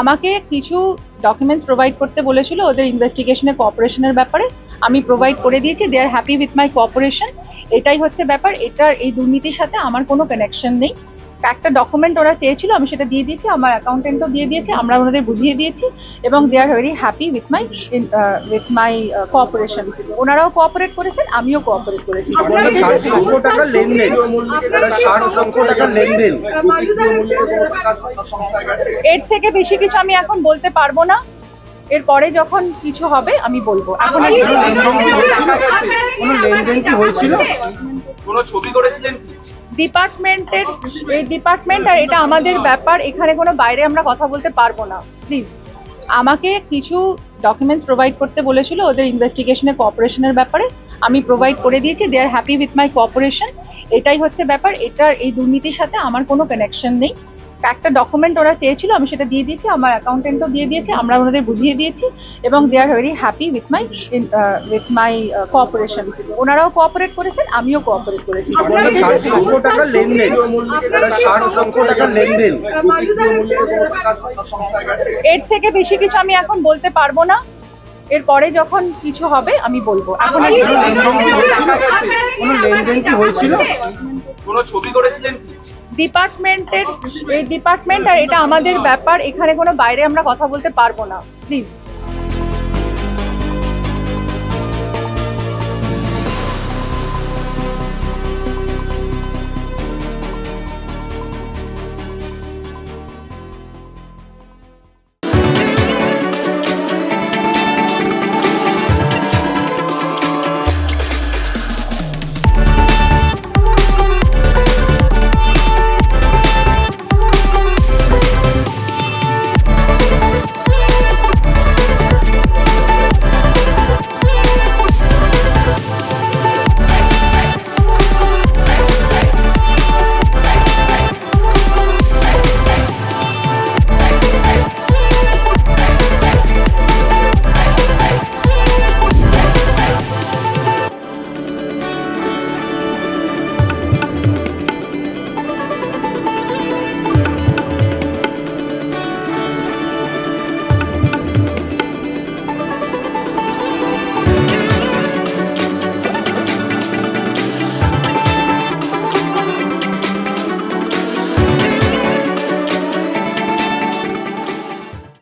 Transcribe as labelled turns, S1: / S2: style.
S1: আমাকে কিছু documents provide করতে বলেছিল ওদের ইনভেস্টিগেশনের কোঅপারেশনের ব্যাপারে। আমি প্রোভাইড করে দিয়েছি, দে আর হ্যাপি উইথ মাই কোঅপারেশন। এটাই হচ্ছে ব্যাপার। এই দুর্নীতির সাথে আমার কোনো কানেকশন নেই। একটা ডকুমেন্ট ওরা চেয়েছিল, আমি সেটা দিয়ে দিয়েছি, আমার অ্যাকাউন্টেন্টও দিয়ে দিয়েছি, আমরা ওনাদের বুঝিয়ে দিয়েছি এবং they are very happy with my cooperation. ওনারাও কোঅপারেট করেছেন, আমিও কোঅপারেট করেছি। এর থেকে বেশি কিছু আমি এখন বলতে পারবো না। এরপরে যখন কিছু হবে আমি বলবো। এখন ডিপার্টমেন্ট আর এটা আমাদের ব্যাপার, এখানে কোনো বাইরে আমরা কথা বলতে পারবো না, প্লিজ। আমাকে কিছু ডকুমেন্টস প্রোভাইড করতে বলেছিল ওদের ইনভেস্টিগেশনের কোঅপারেশনের ব্যাপারে। আমি প্রোভাইড করে দিয়েছি, দে আর হ্যাপি উইথ মাই কোঅপারেশন। এটাই হচ্ছে ব্যাপার। এই দুর্নীতির সাথে আমার কোনো কানেকশন নেই। একটা ডকুমেন্ট ওরা চেয়েছিল, আমি সেটা দিয়ে দিয়েছি, আমার অ্যাকাউন্টেন্টও দিয়ে দিয়েছি, আমরা ওনাদের বুঝিয়ে দিয়েছি এবং they are very happy with my cooperation. ওনারাও কোঅপারেট করেছেন, আমিও কোঅপারেট করেছি। এর থেকে বেশি কিছু আমি এখন বলতে পারবো না। এরপরে যখন কিছু হবে আমি বলবো। এখন ডিপার্টমেন্ট আর এটা আমাদের ব্যাপার, এখানে কোনো বাইরে আমরা কথা বলতে পারবো না, প্লিজ।